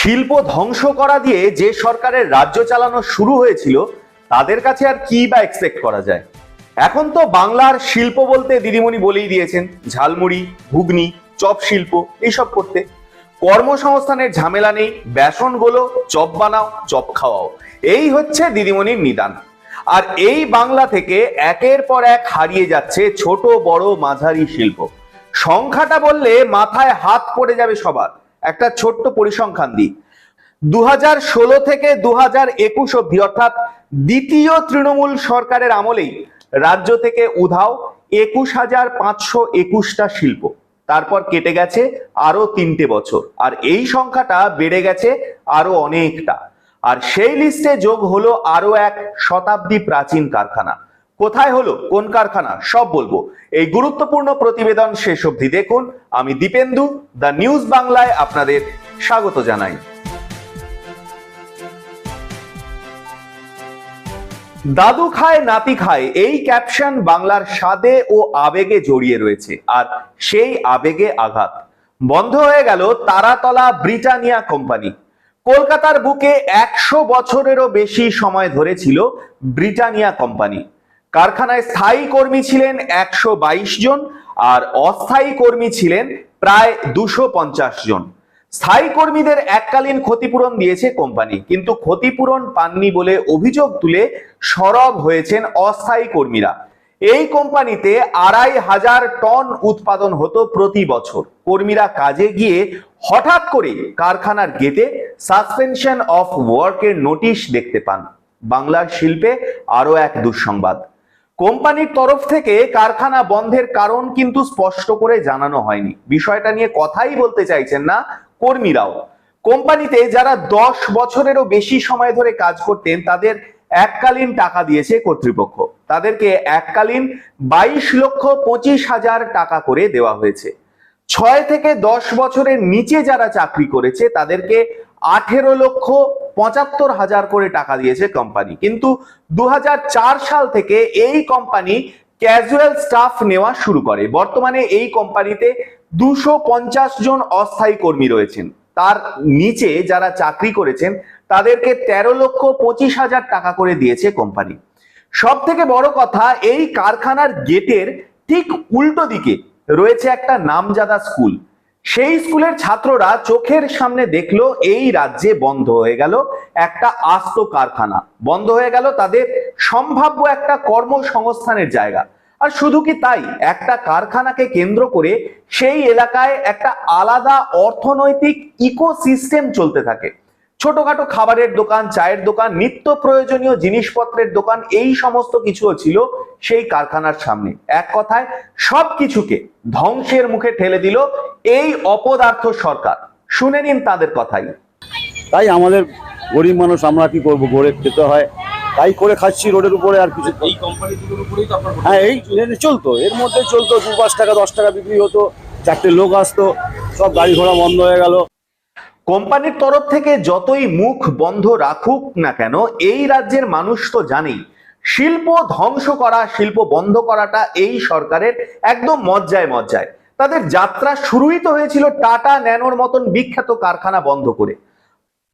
শিল্প ধ্বংস করা দিয়ে যে সরকারের রাজ্য চালানো শুরু হয়েছিল তাদের কাছে আর কি বা এক্সপেক্ট করা যায়। এখন তো বাংলার শিল্প বলতে দিদিমণি বলেই দিয়েছেন ঝালমুড়ি, ঘুগনি, চপ শিল্প এইসব করতে। কর্মসংস্থানের ঝামেলা নেই, বেসন গোলো, চপ বানাও, চপ খাওয়াও, এই হচ্ছে দিদিমণির নিদান। আর এই বাংলা থেকে একের পর এক হারিয়ে যাচ্ছে ছোট বড় মাঝারি শিল্প। সংখ্যাটা বললে মাথায় হাত পড়ে যাবে সবার। একটা ছোট্ট পরিসংখ্যান দিই, 2016 থেকে 2021 অব্দি অর্থাৎ দ্বিতীয় তৃণমূল সরকারের আমলেই রাজ্য থেকে উধাও 21,521টা শিল্প। তারপর কেটে গেছে আরো 3টে বছর, আর এই সংখ্যাটা বেড়ে গেছে আরো অনেকটা। আর সেই লিস্টে যোগ হলো আরো এক শতাব্দী প্রাচীন কারখানা। কোথায় হলো, কোন কারখানা, সব বলবো এই গুরুত্বপূর্ণ প্রতিবেদন শেষ অবধি দেখুন। আমি দীপেন্দু, দ্য নিউজ বাংলায় আপনাদের স্বাগত জানাই। দাদু খায় নাতি খায়, এই ক্যাপশন বাংলার স্বাদে ও আবেগে জড়িয়ে রয়েছে। আর সেই আবেগে আঘাত। বন্ধ হয়ে গেল তারাতলা ব্রিটানিয়া কোম্পানি। কলকাতার বুকে 100 বছরেরও বেশি সময় ধরে ছিল ব্রিটানিয়া কোম্পানি। কারখানায় স্থায়ী কর্মী ছিলেন 122 জন, আর অস্থায়ী কর্মী ছিলেন প্রায় 250 জন। স্থায়ী কর্মীদের এককালীন ক্ষতিপূরণ দিয়েছে কোম্পানি, কিন্তু ক্ষতিপূরণ পাননি বলে অভিযোগ তুলে সরব হয়েছেন অস্থায়ী কর্মীরা। এই কোম্পানিতে 2,500 টন উৎপাদন হতো প্রতি বছর। কর্মীরা কাজে গিয়ে হঠাৎ করে কারখানার গেটে সাসপেনশন অফ ওয়ার্কের নোটিশ দেখতে পান। বাংলার শিল্পে আরো এক দুঃসংবাদ। কোম্পানির তরফ থেকে কারখানা বন্ধের কারণ কিন্তু স্পষ্ট করে জানানো হয়নি। বিষয়টা নিয়ে কথাই বলতে চাইছেন না কর্মীরাও। কোম্পানিতে যারা 10 বছরেরও বেশি সময় ধরে কাজ করতেন তাদের এককালীন টাকা দিয়েছে কর্তৃপক্ষ। তাদেরকে এককালীন 22,25,000 টাকা করে দেওয়া হয়েছে। 6 থেকে 10 বছরের নিচে যারা চাকরি করেছে তাদেরকে 18,75,000 করে টাকা দিয়েছে কোম্পানি। কিন্তু 2004 সাল থেকে এই কোম্পানি ক্যাজুয়াল স্টাফ নেওয়া শুরু করে। বর্তমানে এই কোম্পানিতে 250 জন অস্থায়ী কর্মী রয়েছেন। তার নিচে যারা চাকরি করেছেন তাদেরকে 13,25,000 টাকা করে দিয়েছে কোম্পানি। সব থেকে বড় কথা, এই কারখানার গেটের ঠিক উল্টো দিকে রয়েছে একটা নামজাদা স্কুল। সেই স্কুলের ছাত্ররা চোখের সামনে দেখলো এই রাজ্যে বন্ধ হয়ে গেল একটা আস্ত কারখানা, বন্ধ হয়ে গেল তাদের সম্ভাব্য একটা কর্মসংস্থানের জায়গা। আর শুধু কি তাই, একটা কারখানাকে কেন্দ্র করে সেই এলাকায় একটা আলাদা অর্থনৈতিক ইকোসিস্টেম চলতে থাকে। ছোটখাটো খাবারের দোকান, চায়ের দোকান, নিত্য প্রয়োজনীয় জিনিসপত্রের দোকান, এই সমস্ত কিছুও ছিল সেই কারখানার সামনে। এক কথায় সবকিছুকে ধ্বংসের মুখে ঠেলে দিল এই অপদার্থ সরকার। শুনে নিন তাদের কথাই। তাই আমাদের গরিব মানুষ, আমরা কি করবো, গড়ে খেতে হয়, তাই করে খাচ্ছি রোডের উপরে। আর কিছু এই কোম্পানিগুলোর উপরেই তো আপনার হ্যাঁ, এই চলতো, এর মধ্যে চলতো। 2-5 টাকা 10 টাকা বিক্রি হতো, 4টে লোক আসতো, সব গাড়ি ঘোড়া বন্ধ হয়ে গেল। কোম্পানির তরফ থেকে যতই মুখ বন্ধ রাখুক না কেন, এই রাজ্যের মানুষ তো জানেই শিল্প ধ্বংস করা, শিল্প বন্ধ করাটা এই সরকারের একদম মজ্জায় মজ্জায়। তাদের যাত্রা শুরুই তো হয়েছিল টাটা ন্যানোর মতন বিখ্যাত কারখানা বন্ধ করে।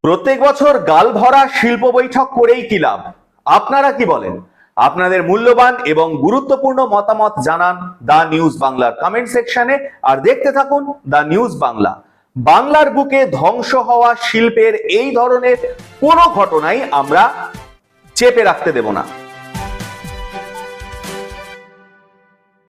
প্রত্যেক বছর গাল ভরা শিল্প বৈঠক করেই কি লাভ? আপনারা কি বলেন? আপনাদের মূল্যবান এবং গুরুত্বপূর্ণ মতামত জানান দা নিউজ বাংলার কমেন্ট সেকশনে। আর দেখতে থাকুন দা নিউজ বাংলা। বাংলার বুকে ধ্বংস হওয়া শিল্পের এই ধরনের কোনো ঘটনাই আমরা চেপে রাখতে দেব না।